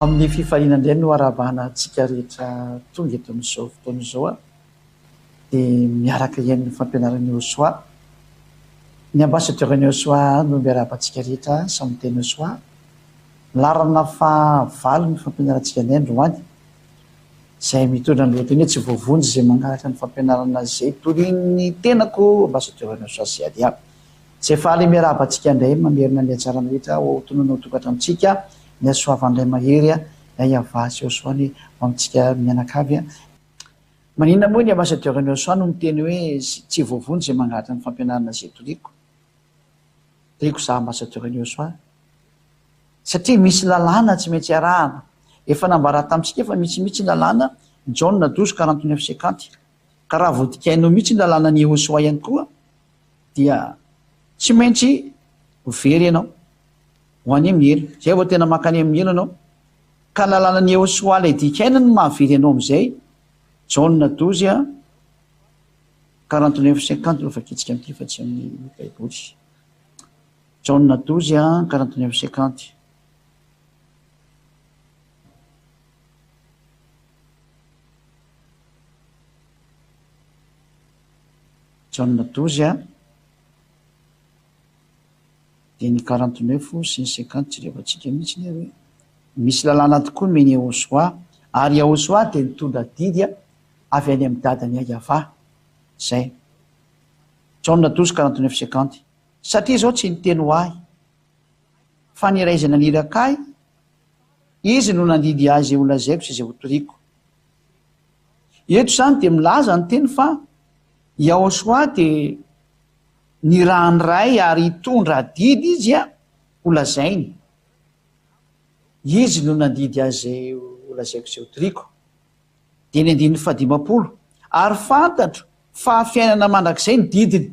Amin'ny fifaliana indray no arabana antsika rehetra tonga eto amin'izao fotoana izao dia miaraka iain'ny fampianaran'ny Josoa. Ny ambassadeur-n'ny Josoa no miarabantsika rehetra samy teny Josoa. Larana fahavalo ny fampianarantsika ny androany izay mitondra ny lohateny hoe tsy voavonjy izay manaraka ny fampianarana izay torian'ny tenako ambassadeur-n'ny Josoa sy ady aby. Izay fahaly miarabantsika indray mamerina ny atsarana rehetra ho tonona ho tokantranontsika ny asoavandray mahery ay avasy Josoa ny amintsika mianakavy. Maninona moa ny ambassadeur-n'ny Josoa no miteny hoe tsy voavonjy izay manaraka ny fampianarana izay toriako za ambassadeur-n'ny Josoa, satria misy lalàna tsy maintsy arahana. Efa nambara tamintsika efa mitsy lalàna Jaona 12:49 ka raha vodikainao mihitsy ny lalànan'ny Josoa ihany koa dia tsy maintsy very ianao ho any amin'ny helo. Zay vao tena makany amin'ny helo ianao ka lalànan'ny Josoa ilay dikaina no mahavery ianao amin'izay. Jaona 12:49 no fakitsika amin'ity fa tsy amin'ny baiboly. Jaona 12:49. Jaona 12 dia ny 49 sy ny 50 tsy rehevantsika mihitsy ny hoe misy lalàna tokoa no meny Josoa ary Josoa dia nitondra didy avy any amin'ny dadany Ahava. Zay Jaona 12:49. Satria izao tsy niteny ho ahy fa ny iray izay naniraka ahy, izy no nandidy azy izay holazaiko sy izay hotoriako. Eto izany dia milaza ny teny fa Josoa dia nirahany ray ary hitondra didy izy holazainy. Izy no nandidy azy izay holazaiko sy hotoriako. Dia ny 1:50 ary fantatro fa fiainana mandrakizay ny didiny.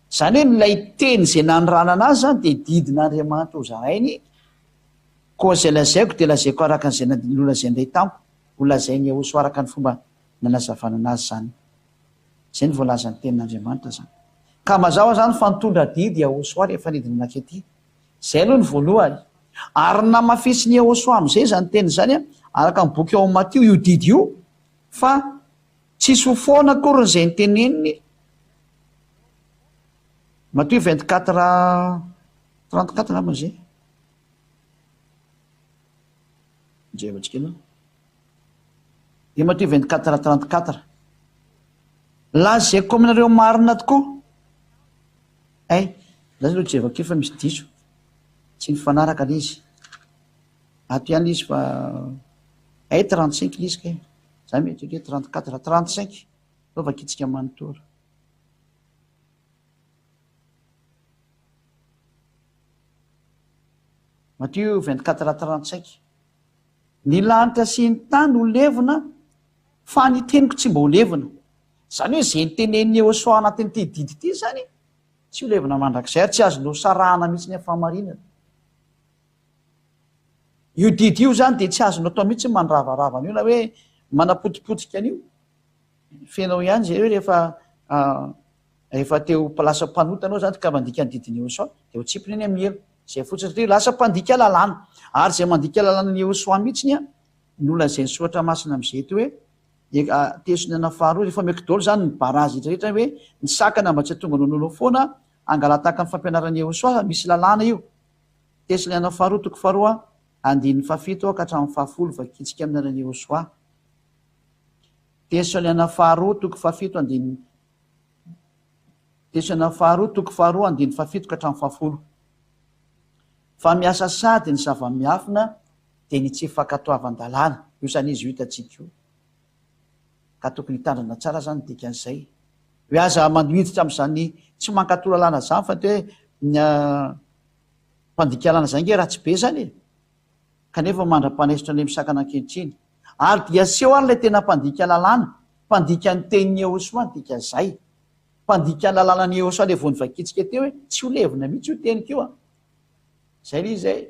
Izany hoe nilay teny izay nanorana anazy dia didin'Andriamanitra ho zarainy. Koa izay lazaiko dia lazaiko araka an'izay nolazaindray tamiko, holazainy Josoa araka ny fomba nanazavana anazy zany. Izay ny voalazan'ny tenin'Andriamanitra zany. Ka mazava zany fa nitondra didy Josoa rehefa nidiny nakety. Izay aloha ny voalohany. Ary namafisiny Josoa amin'izay zany teny zany araka ny boky ao Matio io didy io fa tsisy ho foana akory izay niteneniny. Matio 24:34 ngamba izay. Jevatsika aloha. Dia Matio 24:34. Lazaiko aminareo marina tokoa. Laza aloha jevako io fa misy diso. Tsy nifanaraka ilay izy. Ato ihany izy fa 35 ilay izy kay. Zany mety hoe 34:35 lova kitsika manontoro. Matio 24:35. Ny lanitra sy ny tany ho levona fa ny teniko tsy mba ho levona. Zany hoe izay nitenen'ny Josoa anatin'ity didy ity zany tsy ho levona mandrakizay ary tsy azonao sarahana mihitsy ny fahamarinana. Io didy io zany dia tsy azonao atao mihitsy mandravarava io na hoe manapotipotika an'io. Fenao ihany zay hoe rehefa teo lasa mpanota zany ka mandika ny didin'ny Josoa dia ho tsipiny eny amin'ny helo. Zay fotsiny satria lasa mpandika lalàna. Ary izay mandika lalànan'ny Josoa mihitsy nolazainy soratra masina amin'izay eto hoe tesony ana faharoa rehefa mekidolo zany ny barazy rehetra hoe ny sakana mba tsy hatonga nonolo foana angalataka ny fampianaran'ny Josoa misy lalàna io. Tesony ana faharoa 2:7 ka hatramin'ny 10 vakitsika amin'ny anaran'ny Josoa. Tesony ana faharoa 2:7 Tesony ana faharoa 2:7 ka hatramin'ny 10. Fa miasa sady ny zava-miafina dia ny tsy fankatoavan-dalàna. Io zany izy io hitantsika io. Ka tokony hitandrana tsara zany dikan'izay. Hoe aza mandohiditra amin'izany tsy mankato lalàna zany fa hoe mpandika lalàna zany nge ratsy be zany. Kanefa mandra-panesitra ilay misakana ankehitriny. Ary dia seho ary ilay tena mpandika lalàna, mpandika ny tenin'ny Josoa dikan'izay. Mpandika ny lalànan'ny Josoa ilay voany vakitsika teo hoe tsy ho levona mihitsy io teniko io. Zay ilay izay.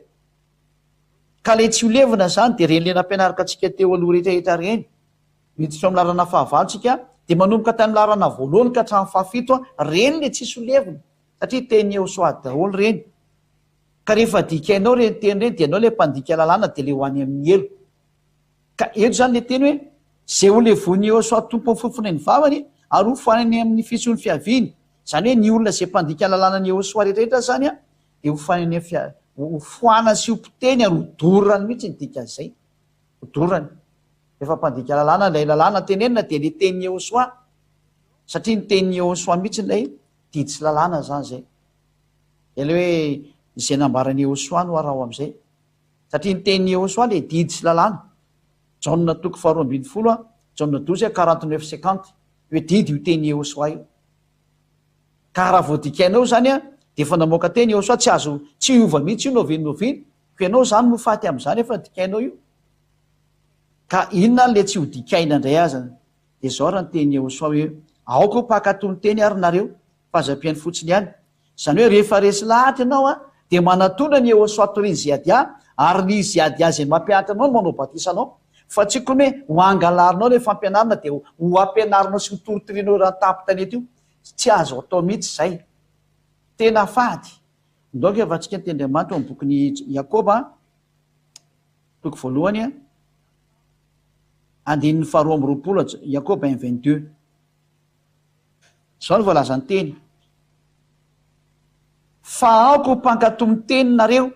Ka ilay tsy ho levona zany dia reny le nampianaraka antsika teo aloha rehetrarehetra reny. Miditra amin'ny larana fahavalontsika dia manomboka tamin'ny larana voalohany ka hatramin'ny 7 reny le tsisy ho levona. Satria tenin'ny Josoa daholo reny. ka rehefa dikainao reny teny reny de anao le mpandika lalàna de le hoany amin'ny elo ka eto zany le teny hoe zay o le vony Iosoa tompo ny fofona ny vavany ary ho fanany amin'ny fitsony fiaviany zany hoe ny olona zay mpandika lalàna ny Iosoa rehetrarehetra zany a de ho fanany ho foana sy hompiteny ary hodorany mihitsy ny dika zay hodorany rehefa mpandika lalàna lay lalàna tenenina de le teny Iosoa satria ny teny Iosoa mihitsy lay didy sy lalàna zany zay ele hoe zay nambarany Iosoa no arao am'izay satria ny teny Iosoa le didy sy lalàna Jauna toko 2:20 Jauna 12:49-50 hoe didy io teny Iosoa io ka raha voadikainao zany a de efa namoaka teny Iosoa tsy azo tsy hiova mihitsy io novinoviny ko ianao zany no faty am'izany efa dikainao io ka inona le tsy ho dikaina indray azany de zao raha ny teny Iosoa hoe aoko mpakato ny teny ary nareo fahazapiany fotsiny ihany zany hoe rehefa resy lahatra ianao a de manatondra ny Iosoa torin ziadia ary ny ziadia zay mampianatra anao no manao batisanao fa tsy koa hoe ho angalarinao le fampianarana de ho ampianarinao sy hotoritorianao raha tapy tanety io tsy azo atao mihitsy zay tena fady donc efa antsika ny tendriamanitra amin'ny bokyny Jakoba toko 1 andininy 2:20 Jakoba 1:22 zao ny voalazany teny fa aoko mpankatomy teny nareo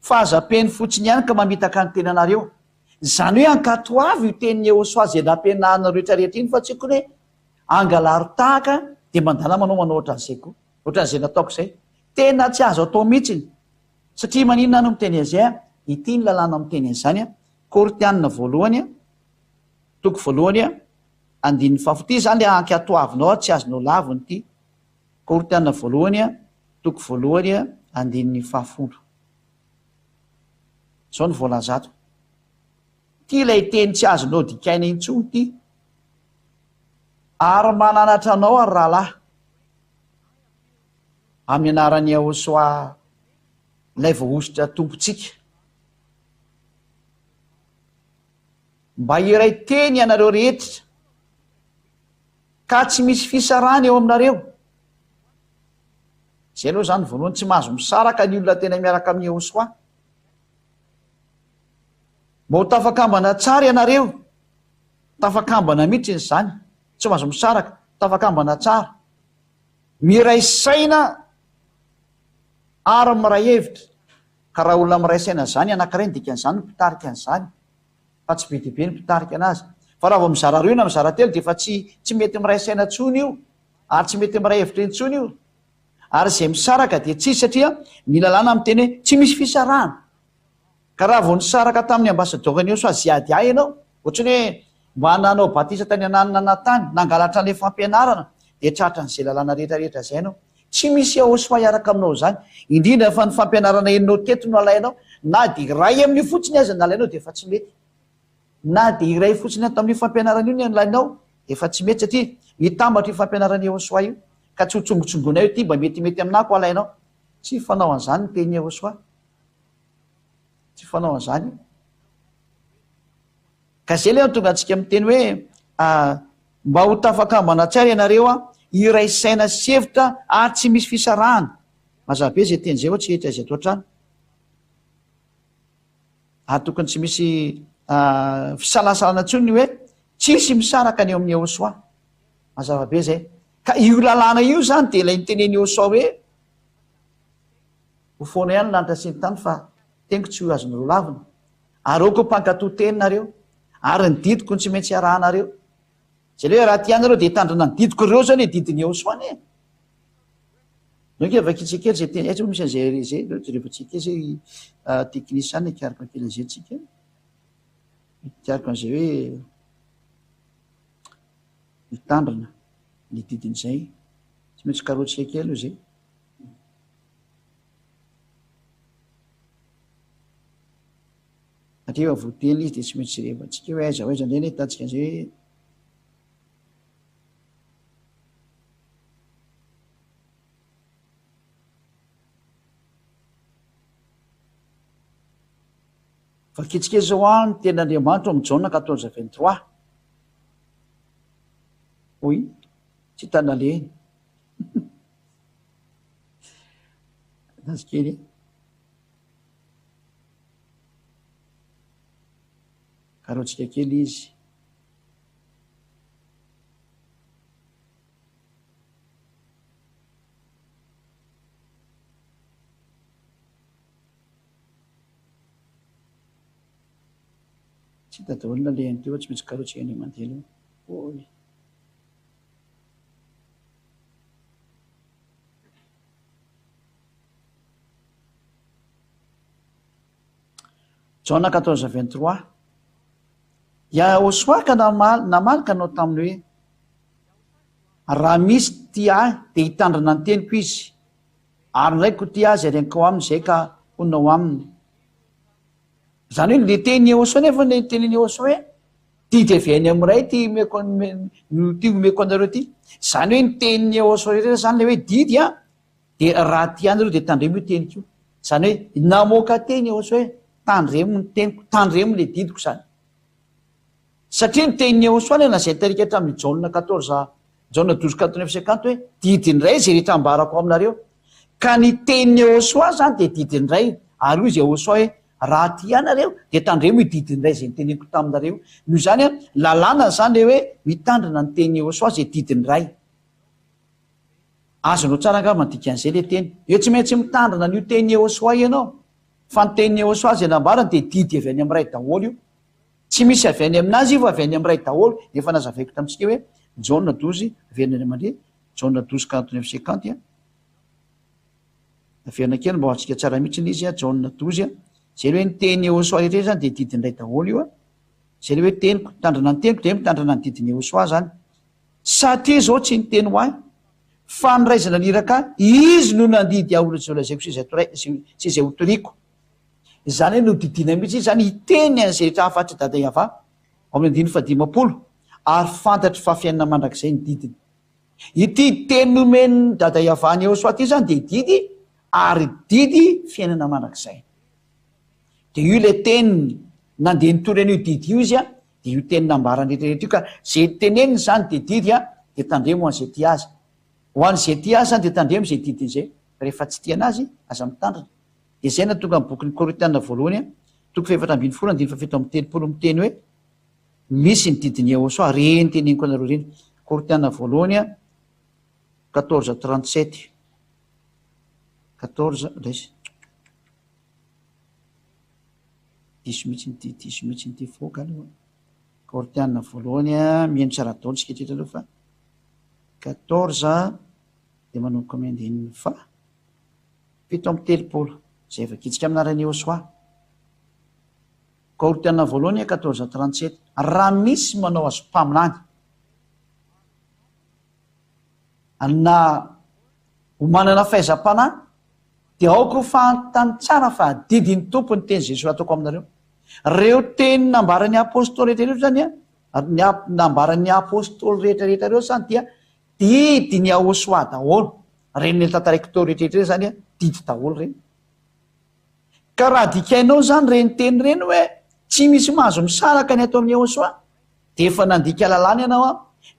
fahazapeny fotsiny ihany ka mamitaka ny tenanareo zany hoe ankato avy io teniny Iosoa zay nampianarina rehetrarehetra iny fa tsy koa hoe angalary tahaka de mandala manao ohatran'izay koa ohatran'izay nataoko zay tena tsy azo atao mihitsiny satria maninona no miteny an'izay a ity ny lalàna miteny an'izany a Koritianina 1 toko 1 andininy 7 ty zany le ankatoavinao tsy azonao laviny ty Koritianina 1 toko 1 andininy 7 zao ny voalazato ty lay teny tsy azonao dikaina intsony ty ary mananatra anao ary rahalahy amin'ny anarany Iosoa lay voahositra tompontsika mba iray teny ianareo rehetra ka tsy misy fisarany eo aminareo zay aloha zany voalohany tsy mahazo misaraka ny olona tena miaraka amin'ny Iosoa mba ho tafakambana tsara ianareo tafakambana mihitsy ny zany tsy mahazo misaraka tafakambana tsara miray saina ary miray hevitra ka raha olona miray saina zany anankiray ny dikan'izany no mpitarika an'izany fa tsy be dehibe ny mpitarika anazy fa raha vao mizara roa na mizara telo de fa tsy mety miray saina ntsony io ary tsy mety miray hevitra intsony io ary zay misaraka de tsisy satria ny lalàna miteny hoe tsy misy fisarahana ka raha vao nisaraka tamin'ny ambasadorany Iosoa ziadia ianao ohatrany hoe mba nanao batisa tany ananina natany nangalatra an'le fampianarana de tratra n'izay lalàna rehetrarehetra zay ianao tsy misy Iosoa hiaraka aminao zany indrindra fa ny fampianarana enao teto no alainao na de iray amin'ny fotsiny azy nalainao de efa tsy mety na de iray fotsiny tamin'ny fampianarana io ny anlainao efa tsy mety satria mitambatra io fampianarana Iosoa io ka tsy hotsongotsongonay io ty mba metimety aminako alainao tsy fanao an'izany ny teny Iosoa tsy fanao an'izany ka zay le tonga antsika miteny hoe mba ho tafakambana tsara ianareo a iray saina sy hevitra ary tsy misy fisarahana mazava be zay teny zay ho tsy etra zay atao trano ary tokony tsy misy fisalasalana ntsony hoe tsisy misaraka ny eo amin'ny Iosoa mazava be zay ka io lalàna io zany de ilay niteneny Iosoa hoe ho foana ihany lanitra sy ny tany fa teniko tsy ho azonareo lavina ary oko mpankatoa teninareo ary ny didiko ny tsy maintsy arahanareo zay le hoe raha tianareo de hitandrina ny didiko ireo zany e didiny Iosoa any e donc avakitsikely zay teny aitsy misy an'izay zay rehefatsikely zay teknisany ikariko kely an'izay tsika ikariko an'izay hoe hitandrina ny didin'izay tsy maintsy karotsika kely io zay satria voateny izy de tsy maintsy rehefatsika hoe aiza hoaiza indray ny hitantsika an'izay fakitsika zao any ten'Andriamanitra amin'ny Jauna 14:23 oy tsy tanaleny anazikely karotsika kely izy. tsy hita daholona lehany teo tsy maintsy karotsika any mandeha io. Oy Jean 14:23 Yahosoa ka namalika anao taminy hoe raha misy ty ahy dia hitandrina ny teniko izy ary ndraiky ho ty azy arenkao aminy zay ka honao aminy. Zany hoe le teny Yahosoa nefa le teneny Yahosoa hoe ty de viany amiray ty omeko anareo ty. Zany hoe ny teneny Yahosoa rehetra zany le hoe didy a de raha ty anareo de tandremo io teniko io. Zany hoe namoaka teny Yahosoa hoe tandremo ny teniko, tandremo le didiko zany. Satria ny teneny Yahosoa le nazay tarika hatramin'ny Jaona 14 Jaona 12:49 hoe didindray zay rehetra ambarako aminareo. Ka ny teneny Yahosoa zany de didindray ary io izy Yahosoa hoe raha ty anareo de tandremo io didindray zay nyteneniko taminareo. Noho zany a lalàna zany le hoe mitandrina ny teneny Yahosoa zay didindray. Azonao tsara angamba dikan'izay le teny. Eo tsy maintsy mitandrina an'io teneny Yahosoa ianao. Fa ny teneny Yahosoa zay nambarany de didy avy any amin'ny ray daholo io. Tsy misy avy any aminazy io fa avy any amin'ny ray daholo. Efa nazavaiko tamintsika hoe Jaona 12 averina mandre Jaona 12:49 averina kely mba ho antsika tsara mihitsy izy a Jaona 12 zay hoe ny teny Yahosoa rehetra zany de didindray daholo io a. Zay le hoe teniko mitandrina ny teniko de mitandrina ny didiny Yahosoa zany. Satria zao tsy ny teny ho ahy fa niraizana niraka izy no nandidy aholo zay lazaiko sy zay hotoriko. Zany hoe no didina mihitsy zany hiteny an'izay rehetra hafatry dada Iava ao amin'ny 5:50 ary fantatry fa fiainana mandrakizay ny didiny. Ity teny nomeny dada Iava ny Yahosoa ty zany de didy ary didy fiainana mandrakizay. De io le teny nandeha nitorany io didy io izy a de io teny nambarany rehetrarehetra io ka zay teneniny zany de didy a de tandremo ho an'izay ty azy. Ho an'izay ty azy zany de tandremo zay didiny zay. Rehefa tsy tia anazy aza mitandrina. De zay natonga amin'ny bokin'ny Korintiana voalohany a 4:7-7 miteny hoe misy ny didiny Yahosoa reny teneniko anareo reny. Korintiana voalohany a 14:37 14 resy diso mihitsy nyty foka aloha. Korintiana voalohany a mihaino tsara daholo siketrehitra aloha fa 14 de manomboka amin'ny andininy fa 7:30 zay efa kitsika aminaran'ny Yahosoa. Korintiana voalohany 14:37 raha misy manao azo mpaminany na ho manana fahaizam-panahy de aoko fantany tsara fa didiny tompony teny Jesosy ataoko aminareo. Reo teny nambaran'ny apôstôly rehetrarehetra zany a nambaran'ny apôstôly rehetrarehetra reo zany dia didiny Yahosoa daholo. Reny le tantaraiky tao rehetrarehetra zany a didy daholo reny. Ka raha dikainao zany reny teny reny hoe tsy misy mahazo misaraka ny atao amin'ny Yahosoa de efa nandika lalàna ianao a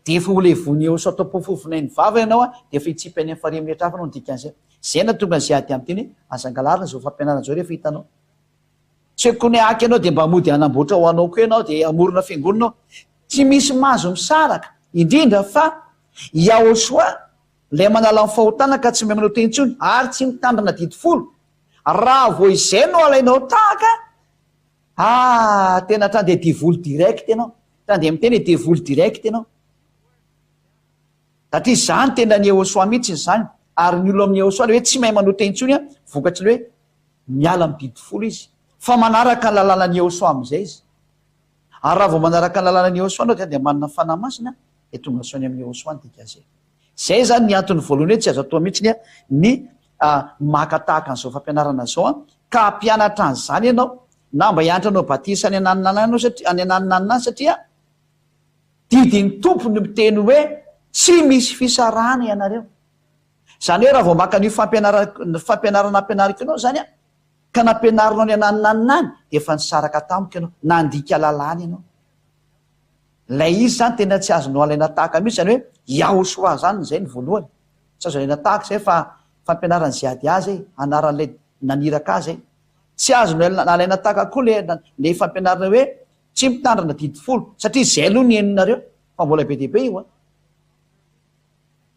de efa ho levon'ny Yahosoa atao pofofonay ny vava ianao a de efa hitsipany amin'ny farihy rehetra hafa anao dikan'izay. Zay natonga an'izay ady amin'ny teny azangalarina zao fampianarana zao rehefa hitanao. Tsy hoe kony aky ianao de mba mody hanamboatra ho anao koa ianao de amorona fiangonanao. Tsy misy mahazo misaraka indrindra fa Yahosoa lay manala ny fahotana ka tsy mahay manao teny intsony ary tsy mitandrina didy folo. Raha vo izay no alainao tahaka tena tandeha divoly direct ianao. Tandeha amin'ny teny divoly direct ianao. Satria zany tena ny Yahosoa mihitsy zany. Ary ny olo amin'ny Yahosoa le hoe tsy mahay manao teny intsony a vokatry le hoe miala amin'ny didy folo izy. Fa manaraka ny lalànan'ny Yahosoa amin'izay izy. Ary raha vao manaraka ny lalànan'ny Yahosoa anao dia manana fanahy masina de tonga soany amin'ny Yahosoa ny dikazay. Zay zany ny antony voalohany hoe tsy azo atao mihitsy ny maka tahaka an'izao fampianarana zao a ka ampianatra an'izany ianao na mba hianatra anao batisa any ananinanany satria didiny tompony miteny hoe tsy misy fisarahana ianareo. Zany hoe raha vao maka ny fampianarana ampianariko ianao zany a ka nampianarinao ny ananinanany de efa nisaraka tamiko ianao nandika lalàna ianao. Lay izy zany tena tsy azonao alaina tahaka mihitsy zany hoe Yahosoa zany zay ny voalohany. Tsy azo alaina tahaka zay fa fampianarana zay ady azy anaran'lay naniraka azy. Tsy azonao alaina tahaka koa le fampianarana hoe tsy mitandrina didifolo satria zay aloha ny eninareo fa mbola be dehibe io a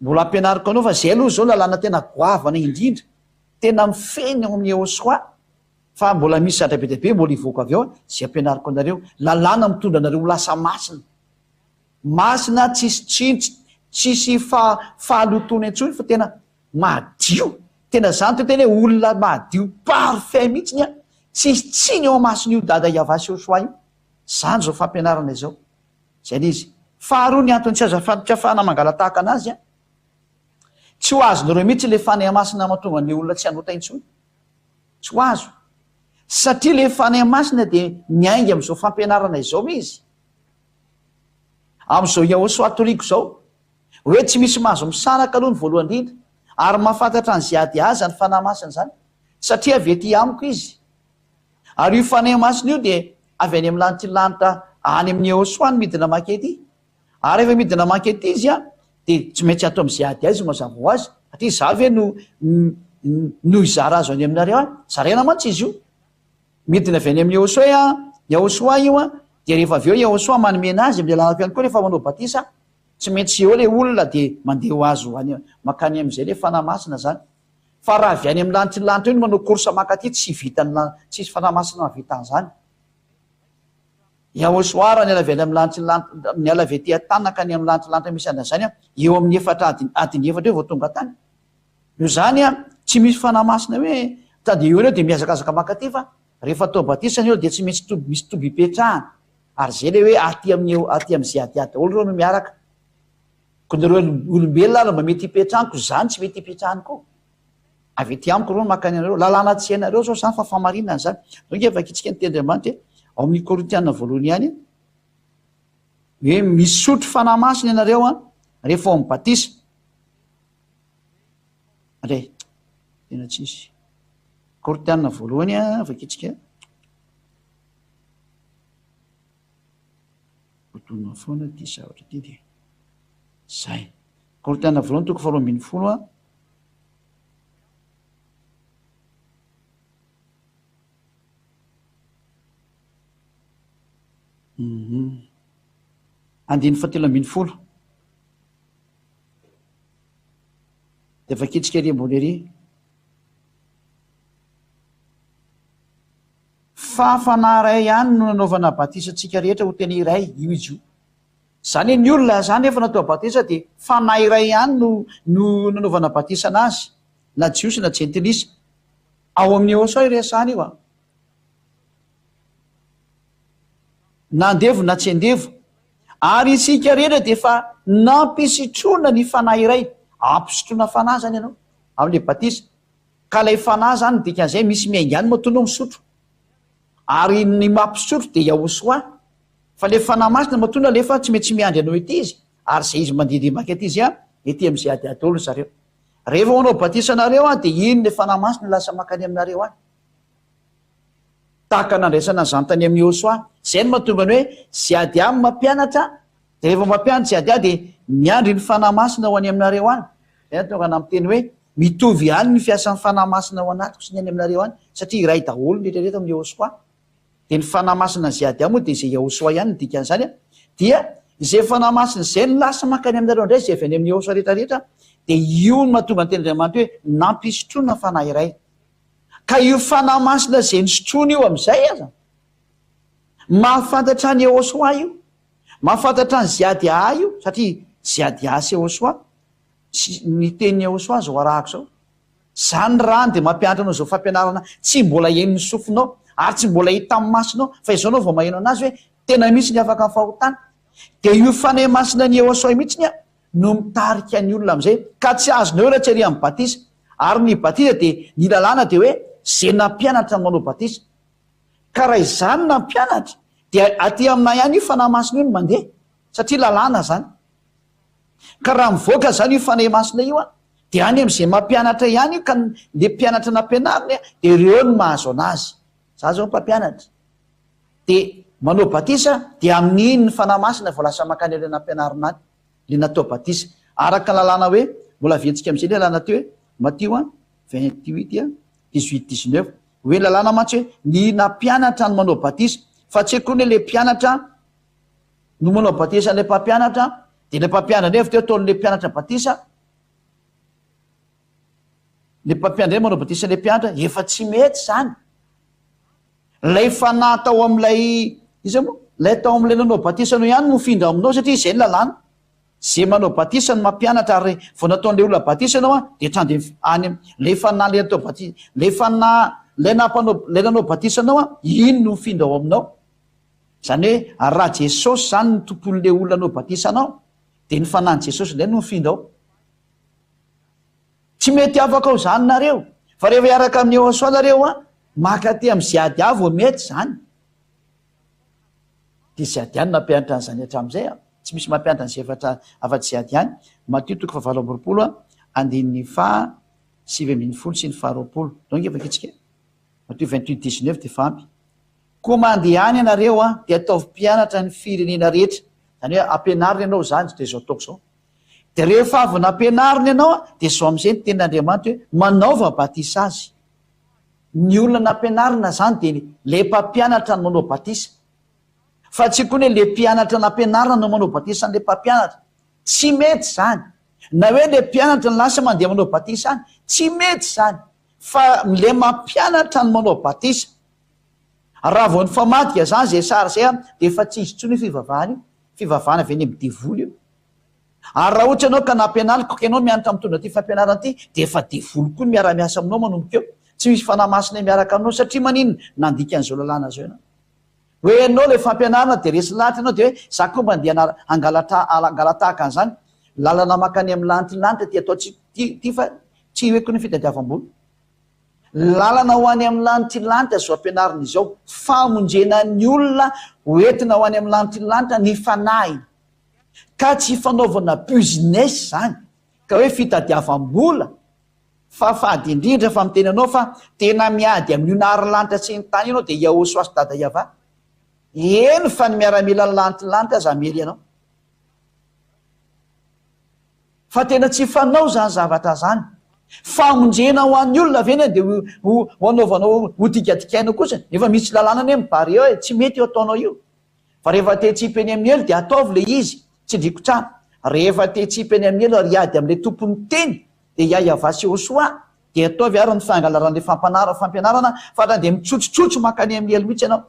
mbola ampianariko anao fa zay aloha zao lalàna tena goavana indrindra tena mifeny ao amin'ny eosoa fa mbola misy zatra be dehibe mbola ivoaka avy ao zay ampianariko anareo lalàna mitondra anareo lasa masina masina tsisy tsintsy tsisy fahalotony antsony fa tena madio tena zany to tena hoe olona madio parfait mihitsiny a tsisy tsiny eo amasiny io dada iavasy eosoa io zany zao fampianarana izao zay n izy faharoa ny antony tsy azafana mangala tahaka anazy a tsy ho azonareo mihitsy le fanay masina mahatonga ny olona tsy anota intsony tsy ho azo satria le fanay masina dia miaingy am'izao fampianarana izao izy am'izao iaosoa toriko zao hoe tsy misy mahazo misaraka aloha ny voalohany indrindra ary mahafantatra ny ziady azy ny fanahy masina zany satria avy ety amiko izy ary io fanay masina io dia avy any amin'ny lanitra lanitra any amin'ny eosoa ny midina makety ary efa midina makety izy a dia tsy maintsy atao amin'ny ziady azy mazava ho azy satria za ve no izara azo any aminareo a zaraina mantsy izy io midina avy any amin'ny eosoa io a dia rehefa avy eo eosoa manomena azy amin'ny lalàna ihany koa rehefa manao batisa tsy maintsy eo le olona dia mandeha ho azo makany am'izay le fanahy masina zany fa raha avy any amin'ny lanitra lanitra io no manao korsa makaty tsy tsisy fanahy masina mavita an'izany eosoa ny ala avy any amin'ny lanitra ny ala avy ety tanaka any amin'ny lanitra lanitra misy an'zany a eo amin'ny adiny efatra eo vao tonga tany io zany a tsy misy fanahy masina hoe tady eo aneo dia miazakazaka makaty fa rehefa atao batisany eo dia tsy maintsy misy toby ipetrahana ary zay le hoe aty amin'ny ziadyady daholo reo no miaraka ko nareo olombelona ary mba mety hipetrahaniko zany tsy mety hipetrahaniko avy ety amiko reo makany anareo lalàna tsy hainareo zao zany fa famarinana zany donc efa kitsika nytendriamanitra ao amin'ny korintiana voalohany ihany hoe misotro fanahy masina ianareo a rehefa ao mibatisa andray tena tsisy korintiana voalohany a efa kitsika otonina foana ty zavatra ty dia zay korintiana voalohany toko 2:20 a andiny 7:10 dia efa kitsika ry ambony ery fa fanahy ray ihany no nanaovana batisantsika rehetra ho tena iray io izy io zany ny olona zany efa natao batisa dia fanahy iray ihany no nanaovana batisana azy na jiosy na jentilisa ao amin'ny eosoa iresany io a nandevo na tsy andevo ary isika rehetra dia efa nampisitrona ny fanahy iray ampisotrona fanahy zany ianao amin'le batisa ka lay fanahy zany dikan'izay misy miaingy any matonao misotro ary ny mampisotro dia eosoa fa le fanahy masina matona lefa tsy maintsy miandry anao ety izy ary zay izy mandehandeha makety izy a ety amin'izay adiadolo zareo rehefa manao batisanareo a dia iny le fanahy masina lasa makany aminareo any tahaka nandraisana zany tany amin'ny eosoa zay no mahatonga ny hoe ziady a mampianatra dia rehefa mampianatra ziady a dia miandry ny fanahy masina ho any aminareo any zay tonga namiteny hoe mitovy ihany ny fiasan'ny fanahy masina ho anatiko sy ny any aminareo any satria iray daholo rehetrarehetra amin'ny eosoa dia ny fanahy masina ny ziady a moa dia izay eosoa ihany ny dikan'izany a dia izay fanahy masina zay ny lasa makany aminareo indray zay avy any amin'ny eosoa rehetrarehetra dia io no mahatonga ny tenydriamanitra hoe nampisotrona fanahy iray ka io fanahy masina zay nisotrona io amin'izay aza mahafantatra ny eosoa io mahafantatra ny ziady a io satria ziady a sy eosoa ny teniny eosoa zao arahako zao zany rany dia mampianatra anao zao fampianarana tsy mbola henony sofinao ary tsy mbola hita amin'ny masinao fa izao nao vao maheno anazy hoe tena misy ny afaka ny fahotana dia io fanahy masina ny eosoa mihitsiny a no mitarika ny olona amin'izay ka tsy azonao raha tsy ary amin'ny batisa ary ny batisa dia ny lalàna dia hoe zay nampianatra ny manao batisa ka raha izany nampianatra dia aty aminay ihany io fanahy masina io no mandeha satria lalàna zany ka raha mivoaka zany io fanahy masina io a dia any amin'izay mampianatra ihany io ka le mpianatra nampianariny a dia ireo no mahazo anazy za zao mpampianatra dia manao batisa dia amin'iny ny fanahy masina vao lasa makany le nampianarina any le natao batisa araka lalàna hoe mbola ventsika amin'izay le lalàna ty hoe Matthieu 28:18-19 hoe lalàna mantsy hoe ny nampianatra ny manao batisa fa tsy koa ny le mpianatra no manao batisa le mpampianatra de le mpampianatra efa teo ataon'le mpianatra batisa le mpampianatra manao batisa le mpianatra efa tsy mety zany lay fanahy tao am'lay iza moa lay tao am'lay nanao batisa no ihany mofindra aminao satria zay ny lalàna zay manao batisa ny mampianatra ary vao nataon'le olona batisa anao a de trande any le fanahy le atao batisa le fanahy lay nampanao lay nanao batisa anao a iny no mifindra ao aminao zany hoe raha jesosy zany ny tompon'le olona anao batisa anao de ny fanahny jesosy lay no mifindra ao tsy mety afaka ao zany nareo fa rehefa iaraka amin'ny eo asoa nareo a maka ty amy ziady avo mety zany de ziady any nampianatra an'zany hatram'izay a tsy misy mampianatra ny zefatra afa-tsy ziady any Matthieu toko fahavalo amby roapolo a andininy fa sivy ambin'ny folo sy ny faharoapolo donc efa kitsika Matthieu 28:19 de fampy koa mandeha any ianareo a de ataovy mpianatra ny firenena rehetra zany hoe ampianariny ianao zany de zao ataoko zao de rehefa avy nampianariny ianao a de zao am'izay ny tenin'Andriamanitra hoe manaova batisa azy ny olona nampianarina zany de le mpampianatra no manao batisa fa tsy koa ny le mpianatra nampianarina no manao batisa n'le mpampianatra tsy mety zany na hoe le mpianatra ny lasa mandeha manao batisa any tsy mety zany fa le mampianatra no manao batisa raha vao ny famatika zany zay sara zay a de efa tsy izy tsony fivavahana io fivavahana avy any amy devoly io ary raha ohatra anao ka nampianarina koka ianao mianatra mitondra ty fampianarana ty de efa devoly koa ny miara-miasa aminao manomboka eo tsy misy fanamasina miaraka aminao satria manino nandika an'izao lalàna zao ianao hoe anao le fampianarana de resy lahatra ianao de hoe za koa mba andeha angala tahaka an'zany lalana makany amy lanitry ty atao ty fa tsy hoeko ny fitadiavam-boly lalana ho any amy lanitry zao ampianarina izao famonjena ny olona hoentina ho any amy lanitry ny fanahy ka tsy fanaovana business zany ka hoe fitadiavam-bola fa fady indrindra fa miteny anao fa tena miady amin'io nary-lanitra tsy ny tany ianao de iaoso asy dada iava eny fa ny miaramila lanitry za mely anao fa tena tsy fanao zany zavatra zany famonjena ho an'ny olona veny de hoanaovanao hotikatikaina kosa efa misy lalàna ny mibary eo tsy mety eo ataonao io fa rehefa tehitsipeny amin'ny elo de ataovy le izy tsy drikotrano rehefa tehitsipeny amin'ny elo ary ady am'le tompony teny de iaiavasy eo soa de ataovy ary ny fangalaran'le fampianarana fa raha de mitsotrotsotro makany amin'ny elo mihitsy ianao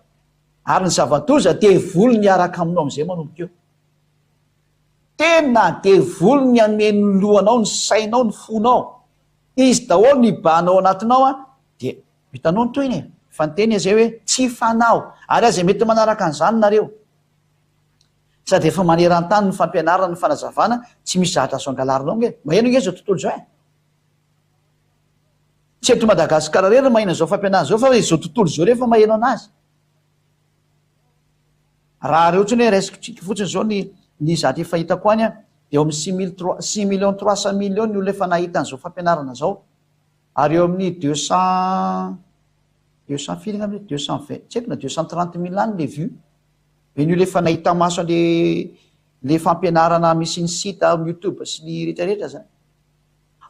ary ny zavatoza de voly ny araka aminao am'izay manomboka eo tena de voly ny ameny lohanao ny sainao ny fonao izy daholo ny banao anatinao a de hitanao ny toyny fa nyteny zay hoe tsy fanao ary aza mety manaraka an'izany nareo sady efa maneran-tany ny fampianarana ny fanazavana tsy misy zahatra azo angalarinao nge maheno nge zao tontolo zao tsy eto Madagasikara rery mahena zao fampianarana zao fa hoe zao tontolo zao rehefa maheno anazy raha re ohatrany hoe raisikotsika fotsiny zao ny zatra fahitako any a de eo amin'ny 6,300,000,000 ny olona efa nahita an'izao fampianarana zao ary eo amin'ny 200 filina amy 220 tsy haiko na 230,000 any le vue be ny olo efa nahita maso le fampianarana misy ny site amy YouTube sy ny rehetrarehetra zany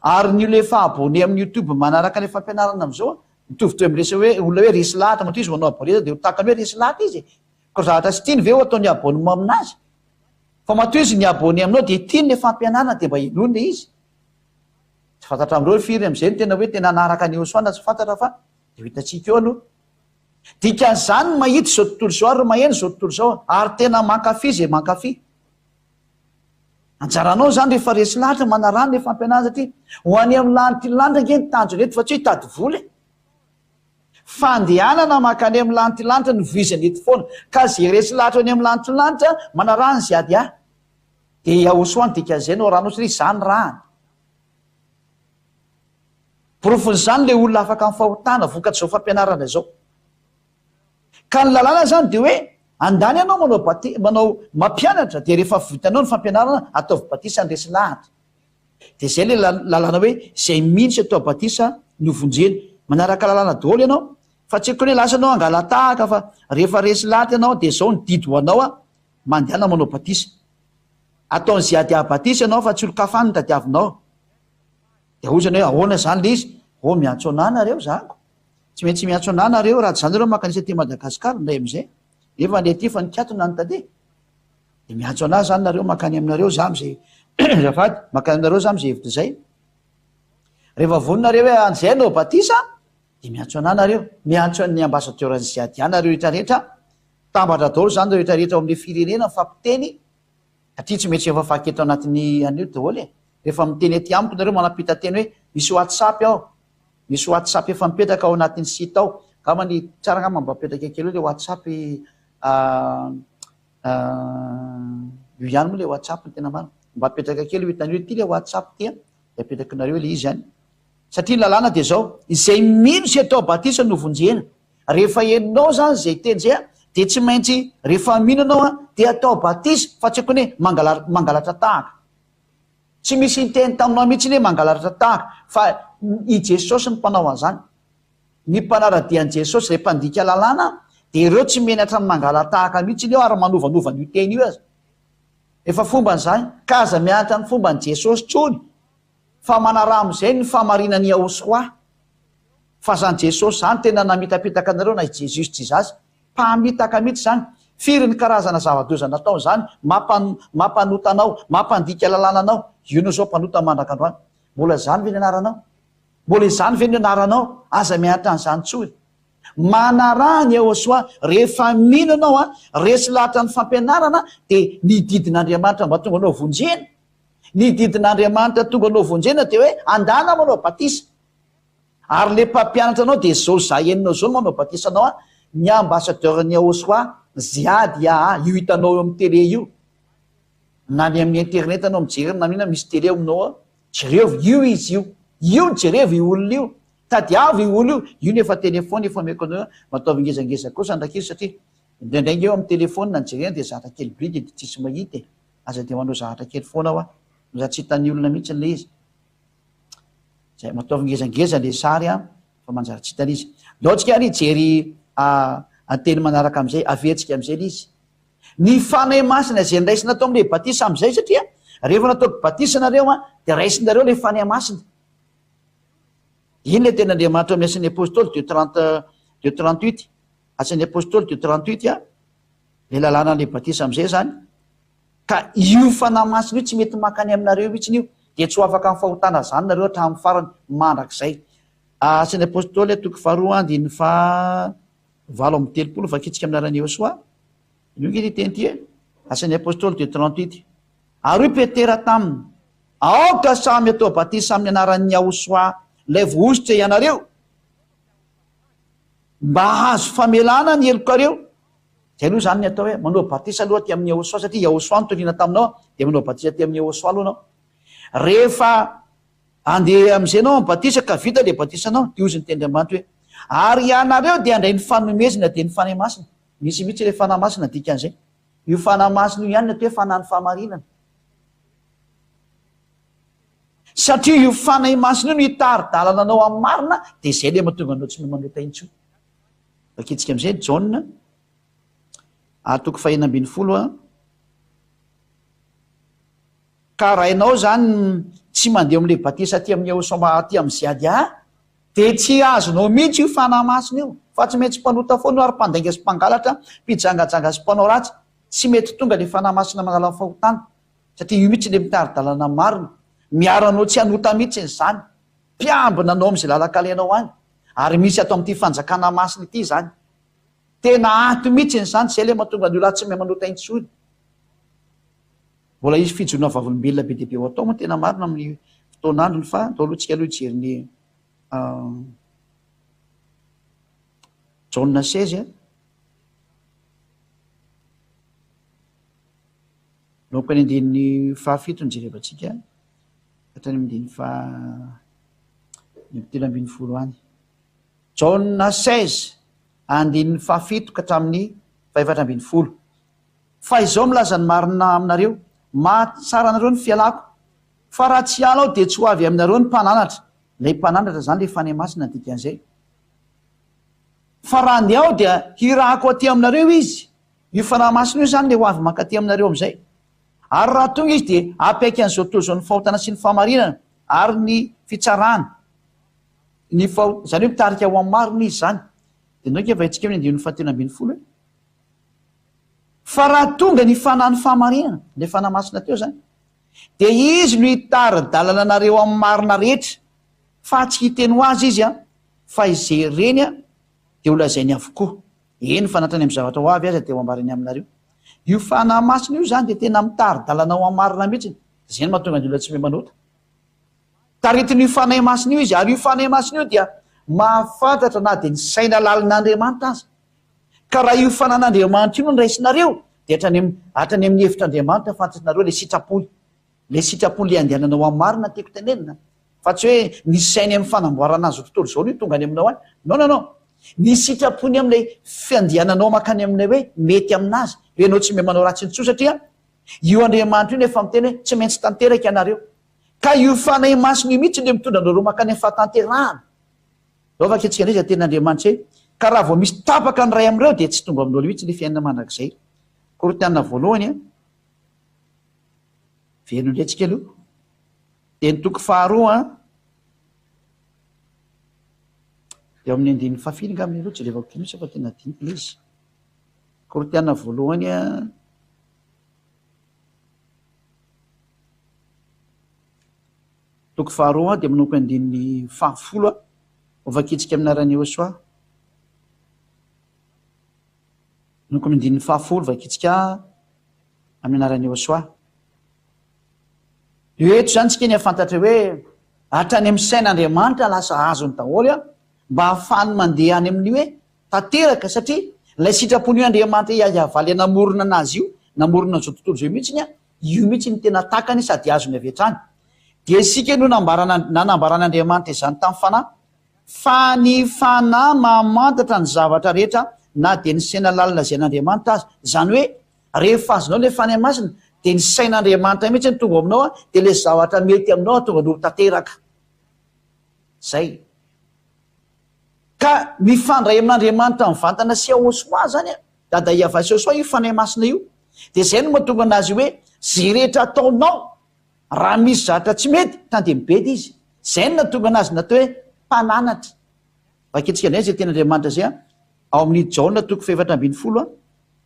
ary ny olo efa abonné amin'ny YouTube manaraka le fampianarana am'izao mitovy toy am'resa hoe olona hoe resy lahatra mato izy manao abonné de takany hoe resy lahatra izy ko zavatra sy tiany ve ho ataony abonnement aminazy fa mato izy ny abonné aminao de tiany le fampianarana de mba inony le izy tsy fantatra amreo firy am'izay ny tena hoe tena naraka ny osoana tsy fantatra fa de hitatsika eo aloha dikan'izany mahita zao tontolo zao ary maheno zao tontolo zao ary tena mankafy zay mankafy anjaranao zany rehefa resy lahatra manarany le fampianarana satria ho any amy lanitry nge ny tanjony eto fa tsy hoe hitady voly fandehanana makany amy lanitry ny vizany eto foana ka zay resy lahatra any amy lanitry manarany ziady a de iaosoany dikan'izay nao rano satria zany rahany porofon'izany le olona afaka amin'ny fahotana vokatry zao fampianarana zao ka ny lalàna zany de hoe andany ianao manao mampianatra de rehefa vitanao ny fampianarana ataovy batisa ny resy lahatra de zay le lalàna hoe zay mihitsy atao batisa ny ovonjeny manaraka lalàna daholo ianao fa tsy ko hoe lasanao angalatahaka fa rehefa resy lahatra ianao de zao ny didy ho anao a mandehana manao batisa ataony ziady a batisa ianao fa tsy olo-kafany ny tadiavinao de ozany hoe ahoana zany le izy miantso ananareo zako tsy maintsy miantso ananareo raha zany reo makanisy ty Madagasikara ndray am'izay efa le ty fa nikatona ny tade de miatso anazy zany nareo makany aminareo za am'zay zafady makany aminareo za am'zay hevitra zay rehefa voninareo hoe anzay nao batisa de miatso ana nareo miatso ny ambasadeuran'ny ziadianareo rehetrarehetra tambatra daholo zany reo rehetrarehetra ao am'le firenena fampiteny satria tsy mety efa faketo anatin'ny anio daholo e rehefa miteny aty amiko nareo manapita teny hoe misy whatsapp ao misy whatsapp efa mipetraka ao anatin'ny site ao kamany tsara ngama mbapetraka kely hoe le whatsapp io ihany moa le whatsapp ny tena marina mba apetraka kely hitanio ty le whatsapp tya de apetraky nareo le izy zany satria lalàna de zao izay mino sy atao batisa no vonjena rehefa eninao zany zay teny zay a de tsy maintsy rehefa mino anao a de atao batisa fa tsy aiko ny hoe mangalatra tahaka tsy misy inteny taminao mihitsy ny hoe mangalatra tahaka fa i jesosy ny mpanao an'izany ny mpanaradian'i jesosy re mpandika lalàna de ireo tsy menatra ny mangala tahaka mihitsy ny eo ary manovanovan'io teny io azy efa fomba n'zany ka aza mianatra ny fomba ny jesosy tsony fa manara am'izay ny famarinany ahosoa fa zany jesosy zany tena namitapitaka anareo na jesus tsy zazy mpamitaka mihitsy zany firy ny karazana zava-doza natao zany mampanota anao mampandika lalàna anao io no zao mpanota mandraka androany mbola zany ve ny anaranao mbola izany ve ny anaranao aza mianatra an'izany tsoy manara ny ahosoa rehefa mino anao a resy lahatra ny fampianarana de nididin'andriamanitra mba tonga anao vonjena nididin'andriamanitra tonga anao vonjena de hoe andana manao batisa ary le mpampianatra anao de zao za eninao zao no manao batisa anao a ny ambasadeur-ny ahosoa ziady io hitanao eo amin'ny tele io na ny amin'ny internet anao mijery na mihina misy tele aminao jereo io izy io jerevy olona io tady avy olo io nefa telefony efa meko anao mataovy ngezangeza kosa andrakizy satria indraindrainga eo amin'ny telefony na nijerena de zahatra kely bridy de tsisy mahita e aza de manao zahatra kely foana ao a za tsy hitany olona mihitsy le izy zay mataovy ngezangeza le sary a fa manjary tsy hitany izy laotsika ary jery anteny manaraka am'izay avetsika am'izay le izy ny fanay masina zay nraisina atao am'le batisa am'izay satria rehefa nataoko batisa nareo a de raisinareo le fanay masina iny le tena andriamanitra amin'ny asan'ny apôstoly de 38 asan'ny apôstoly de 38 a le lalàna le batisa am'izay zany ka io fanahy masina io tsy mety makany aminareo mihitsiny io de tsy ho afaka amin'ny fahotana zany nareo hatramin'ny farany mandrak'izay asan'ny apôstoly toko faharoa andiny fa valo amby telopolo fa kitsika aminarany Josoa io nge teny ty e asan'ny apôstoly de 38 ary petera taminy aoka samy atao batisa amin'ny anaran'ny Josoa lay voositra ianareo mba hazo famelana ny elokareo zay aloha zany ny atao hoe manao batisa aloha ty amin'ny Josoa satria Josoa no toriana taminao de manao batisa ty amin'ny Josoa aloha nao rehefa andeha am'izay nao batisa ka vita le batisa nao de ozy ny tendriamanitra hoe ary ianareo de andray ny fanomezina de ny fanahy masina misy mihitsy le fanahy masina dikan'izay io fanahy masina io ihany ny atao hoe fanahy ny fahamarinana satria io fanahy masina io no hitary-dalana anao amin'ny marina de zay le mahatonga anao tsy manota intsony fakitsika am'izay Jauna toko fahina ambin'ny folo a ka raha ianao zany tsy mandeha am'le batisa ty amin'ny Josoa ty amin'ny ziady de tsy azonao mihitsy io fanahy masina io fa tsy mety sy mpanota foana ary mpandainga sy mpangalatra mpijangajanga sy mpanao ratsy tsy mety tonga le fanahy masina manala ny fahotana satria io mihitsy le mitary-dalana marina miaranao tsy anota mihitsy ny zany mpiambina anao am'izay lalakalenao any ary misy atao am'ty fanjakana masina ity zany tena ato mihitsy ny zany zay le mahatonga ny olahy tsy mahay manota intsony mbola izy fijona vavolombelona be deabe ho atao moa tena marina amin'ny fotoan'androny fa atao aloha tsika aloha jeriny Jauna 16 loko any andininy fahafito ny jerevantsika hatrany mindiny telo ambin'ny folo any Jauna 16 andininy fahafito ka hatramin'ny faefatra ambin'ny folo fa izao milaza ny marina aminareo mahatsara anareo ny fialako fa raha tsy ala ao de tsy ho avy aminareo ny mpananatra lay mpananatra zany le fanahy masina dikan'izay fa raha ny ao dia hirako aty aminareo izy io fanahy masina io zany le ho avy makaty aminareo am'izay ary raha tonga izy de apaiky an'izao tozao ny fahotana sy ny fahamarinana ary ny fitsarana zany hoe mitarika ho amin'ny marina izy zany de nao ke fa itsika hoe andininy fahatelo ambin'ny folo fa raha tonga ny fanahy ny fahamarinana le fanahy masina teo zany de izy no hitary-dalana anareo amin'ny marina rehetra fa tsy hiteny ho azy izy a fa izay reny a de ho lazainy avokoa eny fanatrany amin'ny zavatra ho avy azy de ho ambarany aminareo io fanahy masina io zany de tena mitary-dalana ho amin'ny marina mihitsy zay ny mahatonga ny olona tsy me manota taritin'io fanahy masina io izy ary io fanahy masina io dia mahafantatra na de ny saina lalin'Andriamanitra azy ka raha io fanan'Andriamanitra io no raisinareo de hatrany amin'ny hevitr'Andriamanitra fantatrinareo le sitrapony le andehananao amin'ny marina tiako tenenina fa tsy hoe ny sainy amin'ny fanamboarana azy tontolo zao no tonga any aminao any non ny sitrapony am'le fandehananao makany aminay hoe mety aminazy hoe anao tsy me manao ratsy nytsoa satria io Andriamanitra io nefa miteny hoe tsy maintsy tanteraka ianareo ka io fanahy masina io mihitsy le mitondra anareo makany amin'ny fahatanterahana zao fa ketsika ndray za ten'Andriamanitra hoe ka raha vao misy tapaka ny ray am'ireo de tsy tonga aminao mihitsy le fiainana mandrakizay Korintana voalohany a verino ndretsika aloha de ny toko faharoa de amin'ny andininy fafily nga amin'ny aloha tsy levako kinosy fa tena dinika le izy Korintana voalohany a toko faharoa de manoko andininy fahafolo a ovakitsika aminarany Josoa manoko andininy fahafolo vakitsika aminarany Josoa eto zany tsika ny afantatra hoe hatrany amin'ny sain'Andriamanitra lasa azony daholo a mba hahafany mandeha any amin'ny hoe tanteraka satria lay sitrapony io Andriamanitra iavaly anamorona anazy io namorona an'izao tontolo zao mihitsy io mihitsy ny tena takany sady azony avetrany de sika no nanambaran'Andriamanitra izany tamin'ny fanahy fa ny fanahy mamantatra ny zavatra rehetra na de ny saina lalina zay an'Andriamanitra azy zany hoe rehefa azonao le fanahy masina de ny sain'Andriamanitra mihitsy ny tonga aminao de le zavatra mety aminao tonga no tanteraka zay ka mifandray amin'Andriamanitra mivantana sy Josoa zany a dada iava sy Josoa io fanahy masina io de zay no mahatonga anazy hoe zay rehetra ataonao raha misy zavatra tsy mety tande mibedy izy zay no natonga anazy natao hoe mpananatra vaketsika ndray zay ten'Andriamanitra zay a ao amin'ny Jaona toko faefatra ambin'ny folo a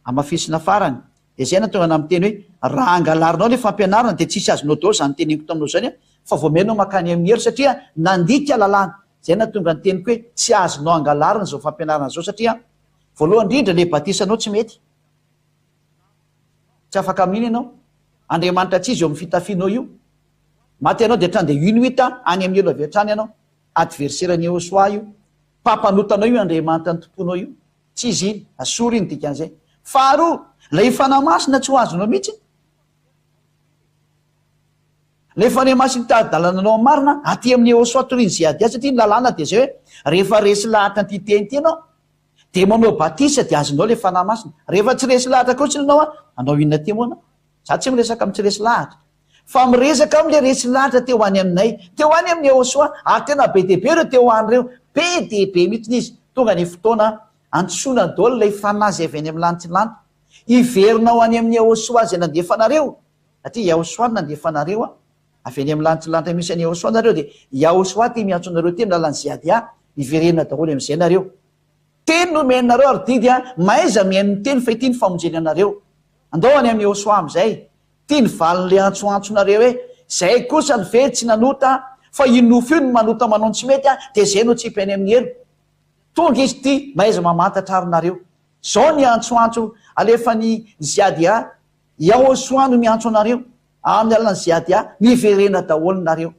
amafisina farany de zay natonga ana miteny hoe raha angalarinao le fampianarana de tsisy azonao daholo zany teneniko taminao zany a fa voamenao makany amin'ny hery satria nandika lalàna zay natonga ny teniko hoe tsy azonao angalarina zao fampianarana zao satria voalohany indrindra le batisanao tsy mety tsy afaka amin'iny ianao Andriamanitra tsy izy eo amin'ny fitafianao io maty ianao de trany de inuita any amin'ny elo avetrany ianao adverserany Josoa io mpapanotanao io Andriamanitra ny tomponao io tsy izy iny asory iny dikan'izay faharoa lay fanahy masina tsy ho azonao mihitsy le fanahy masina tady-dalananao marina aty amin'ny Josoa toriny zay ady azy satria ny lalàna de zay hoe rehefa resy lahatra ny titeny ty anao de manao batisa de azonao le fanahy masina rehefa tsy resy lahatra kotsiny anao a anao inona ty moana za tsy miresaka amin'ny tsy resy lahatra fa miresaka am'le resy lahatra teo any aminay teo any amin'ny Josoa ary tena be dehibe reo teo anyreo be dehibe mihitsy izy tonga ny fotoana antsoina daholo lay fanahy zay avy any amin'ny lanitry lanitra iverinao any amin'ny Josoa zay nandefanareo satria Josoa nandefanareo a avy any amin'ny lanitry lanitra misy any Josoa nareo de Josoa ty miantsonareo ty milalany ziady a iverena daholo am'izay nareo teny no menareo ary didy a maiza mihaino teny fa ity ny famonjeny anareo andao any amin'ny Josoa am'izay tia ny valin'le antsoantsonareo hoe zay kosa ny ve tsy nanota fa inofo io ny manota manao tsy mety a de zay no tsy ipeny amin'ny elo tonga izy ty maiza mamantatra arinareo zao ny antsoantso alefa ny ziady a Josoa no miantso anareo amin'ny alalany ziady a miverena daholo nareo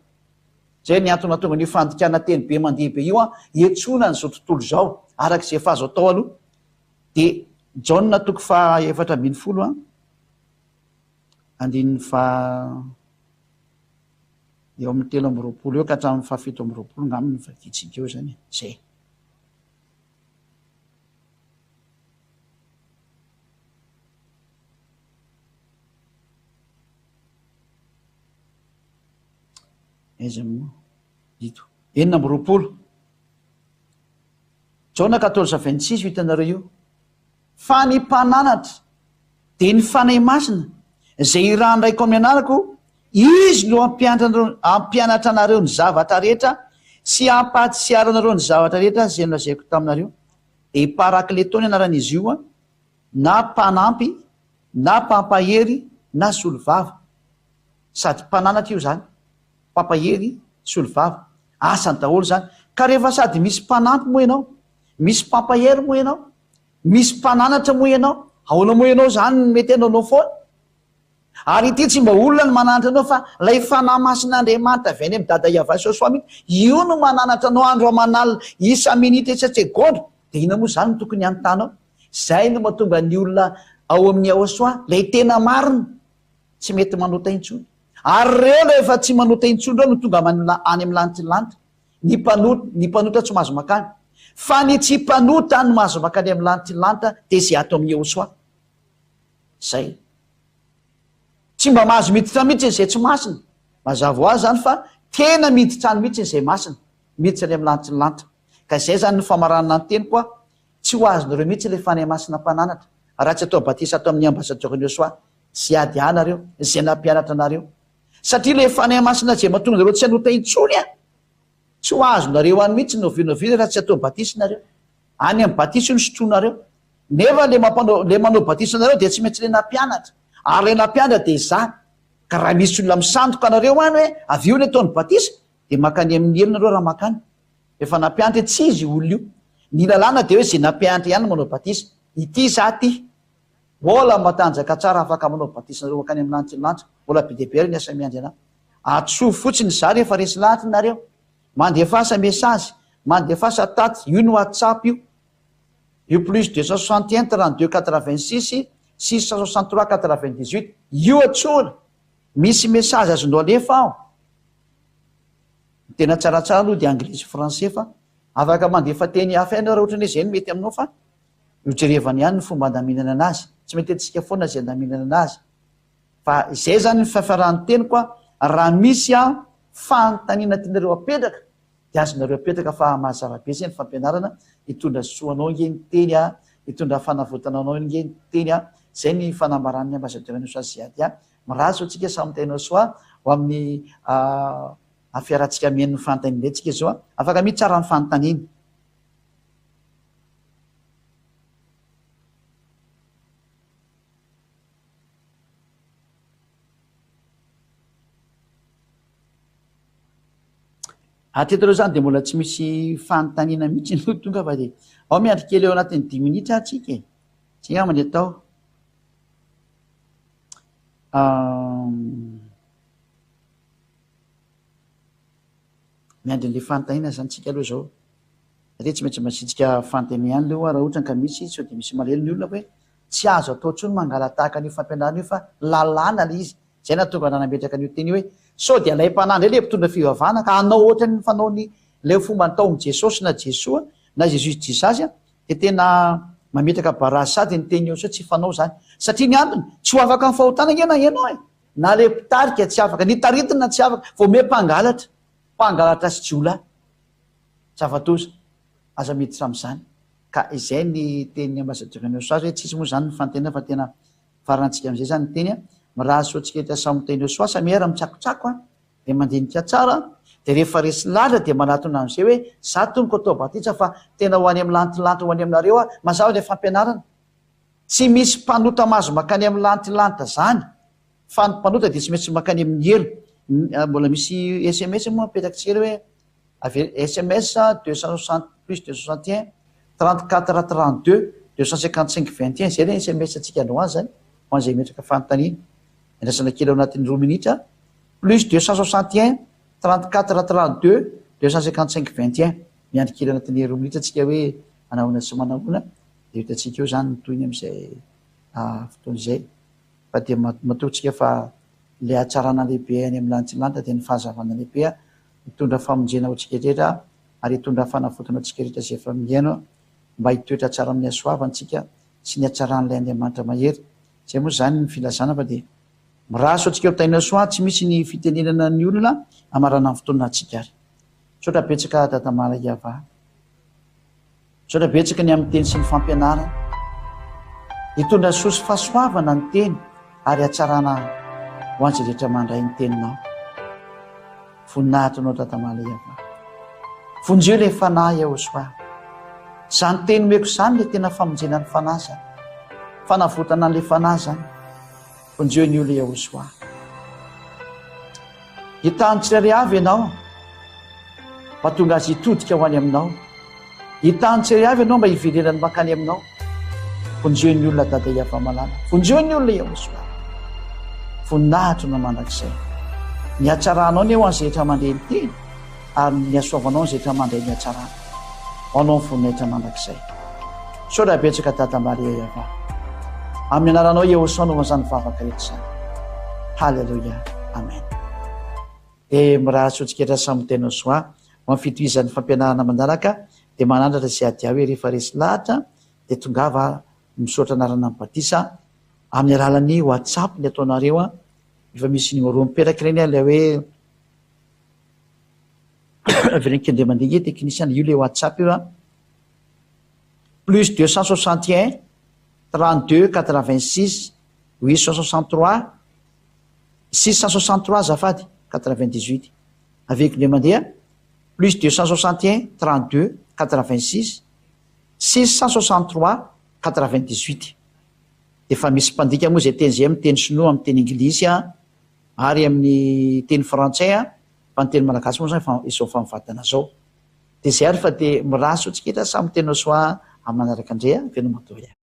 zay ny antony mahatonga ny fandikana teny be mandeha be io a etsona n'izao tontolo zao arak'izay efa azo atao aloha de Jaona toko fa efatra ambin'ny folo a andininy fa eo amin'ny telo amby roapolo eo ka hatramin'ny fahafito amby roapolo ngaminy vakitsika eo zany zay aiza moa ito enina amby roapolo Jaona 14:26 hitanareo io fa ny mpananatra de ny fanahy masina zay irandraiko amin'ny anarako izy no ampianatra anareo ny zavatra rehetra sy ampatsiaranareo ny zavatra rehetra zay nolazaiko taminareo de parakleto ny anaran'izy io a na mpanampy na pampahery na solovava, sady mpananatra io zany, pampahery solovava, asany daholo zany. Ka rehefa sady misy mpanampy moa ianao, misy pampahery moa ianao, misy mpananatra moa ianao, ahoana moa ianao zany mety anaonao foana. Ary ity tsy mba olona ny mananatra anao fa lay fanahy masin'Andriamanitra avy any amin'ny dada Iavasy Soasoa mihitsy, io no mananatra anao andro aman'alina isa minitra isa-tsegonda. Dia ina moa zany no tokony anotanao. Zay no mahatonga ny olona ao amin'ny Aosoa lay tena marina tsy mety manota intsony. Ary reo rehefa tsy manota intsony reo no tonga any amin'ny lanitra lanitra. Ny mpanota tsy mahazo makany, fa ny tsy mpanota no mahazo makany amin'ny lanitra lanitra dia zay ato amin'ny Aosoa. Zay. Tsy mba mahazo miditra mihitsy izay tsy masina. Mazava ho azy zany fa tena miditra any mihitsy izay masina, miditra any amin'ny lanitra lanitra. Ka zay zany ny famaranana ny teny koa, tsy ho azonareo mihitsy ilay fanahy masina mpananatra. Raha tsy atao batisa ato amin'ny ambasadorany Aosoa, sy ady anareo, zay nampianatra anareo. Satria ilay fanahy masina zay mahatonga nareo tsy hanota intsony a, tsy ho azonareo any mihitsy novinovina raha tsy atao batisa nareo. Any amin'ny batisa no sotroinareo. Nefa le manao batisa nareo dia tsy maintsy ilay nampianatra. Ary ilay nampianatra dia za. Ka raha misy olona misandoka anareo any hoe avy io ny ataony batisa, dia makany amin'ny helo nareo raha makany. Efa nampianatra tsy izy olona io. Ny lalàna dia hoe zay nampianatra ihany manao batisa. Ity za ty, mbola matanjaka tsara afaka manao batisa nareo makany amin'ny lanitra lanitra, mbola be dia be ary ny asa miandry ana. Atsoa fotsiny za rehefa resy lanitra nareo, mandefasa mesazy, mandefasa taty, io no WhatsApp io. Io plus 261 32 86 663 98. Io atsoina, misy mesazy azonao alefa ao. Tena tsaratsara aloha dia anglisy français fa afaka mandefa teny hafa ianao raha ohatran'ny hoe zay no mety aminao fa hojerevana ihany ny fomba andaminana anazy. Tsy mety antsika foana zay andaminana anazy. Fa izay zany ny fahafarany teny koa, raha misy fanontaniana tianareo apetraka, dia azonareo apetraka fa mahazava-be zay ny fampianarana, hitondra soanao nge ny teny a, hitondra fanavotana anao nge ny teny a. Zay ny fanambaran'ny ambasadorany Aosoa sy ady a. Mirazo antsika samy teny Aosoa ho amin'ny fiarantsika mihaino ny fanontaniana antsika zao, afaka mihitsy tsara ny fanontaniana. Ateto zany dia mbola tsy misy fanontaniana mihitsy no tonga fa dia ao miandry kely eo anatin'ny 10 minitra atsika e. Tsy amany atao. Miandry an'ilay fanontaniana zany tsika aloha zao. Satria tsy maintsy masitsika fanontaniana ihany leo raha ohatra ka misy, sao dia misy malelo ny olona hoe tsy azo atao intsony mangala tahaka an'io fampianarana io fa lalàna le izy. Zay na tonga nametraka an'io teny hoe sao dia ilay mpanandry le mpitondra fivavahana ka anao ohatrany fanaony le fomba nataon'i Jesosy na Jesoa na Jesus Jesus dia tena mametraka barasady ny teny Aosoa tsy fanao zany. Satria ny antony tsy ho afaka ny fahotana ngena ianao e. Na le mpitarika tsy afaka, ny taritina tsy afaka, vao me mpangalatra sy jiolahy. Zavatoza, aza miditra amin'izany. Ka izay ny teny ambasadorany Aosoa hoe tsisy moa zany ny fanontaniana fa tena farantsika amin'izay zany ny teny a. Mirazo soatsika eto samy teny Aosoa samy raha mitsakotsako a, dia mandinika tsara, dia rehefa resy lalitra dia manatona amin'izay hoe za tonoko atao batisa fa tena ho any amin'ny lantilanitra ho any aminareo a, mazava ilay fampianarana. Tsy misy mpanota mahazo makany amin'ny lantilanitra zany, fa ny mpanota dia tsy maintsy makany amin'ny helo. Mbola misy SMS moa apetrakantsika hoe SMS 260 plus 261 34 32 255 21. Zay ilay SMS atsika andro azy zany ho an'izay metraka fanontaniana. Andrasana kely ao anatin'ny 2 minitra plus 261 34 32 255 21. Miandry kely anatin'ny 2 minitra atsika hoe anahoana sy manahoana, dia hitantsika eo zany toyny amin'izay fotoan'izay. Fa dia matoa fa le hatsarana lehibe any amin'ny lantilanitra dia ny fahazavana lehibe hitondra famonjena ho tsika rehetra ary hitondra fanafotana atsika rehetra zay efa miaino mba hitoetra tsara amin'ny hasoavantsika sy ny hatsaran'ilay Andriamanitra mahery. Zay moa zany ny filazana fa dia miraso atsika eo tainy Aosoa tsy misy ny fitenenana ny olona amarana ny fotoana atsika ary. Saotra betsaka dada Malakiava, saotra betsaka ny amin'ny teny sy ny fampianarana, hitondra soa sy fahasoavana ny teny ary hatsarana ho an'izay rehetra mandray ny teninao. Voninahitranao dada Malakiava, vonjeo ilay fanahy Aosoa. Zany teny meko zany le tena famonjena ny fanahy zany, fanavotana an'ilay fanahy zany. fonjeo ny olo Yehosoa. Hitany tsirairay avy ianao mba tonga azy hitodika ho any aminao. Hitany tsirairay avy ianao mba hiverenany makany aminao. Fonjeo ny olona dada Iafamalala, fonjeo ny olona Yehosoa. Voninahitro na mandrakizay. Ny hatsaranao ny eo an'izay rehetra mandray ny teny ary ny asoavanao izay rehetra mandray ny hatsarana. Anao ny voninahitra mandrakizay. Soa betsaka dada Maria Iava. Amin'ny anaranao Yehosoa no mazany vavaka rehetra izany. Halleluja. Amen. Dia mirahatso antsika samy tena soa amin'ny fitohizan'ny fampianarana mandaraka dia manandratra izay ady hoe rehefa resy lahatra dia tongava misaotra anarana Batisa amin'ny alalan'ny WhatsApp ny ataonareo efa misy numéro miperaky reny ilay hoe Véronique Ndemandigue technicien io le WhatsApp io plus 261 32 86 863 663 zafady 98 avec Ndemandigue plus 261 32 86 663 98. Efa misy mpandika moa zay teny zay amin'ny teny sinoa, amin'ny teny anglisy ary amin'ny teny frantsay fa ny teny malagasy moa zany izao famivadana zao. Dia zay ary fa dia miraso antsika samy teny soa amin'ny manaraka andrea veno matoya.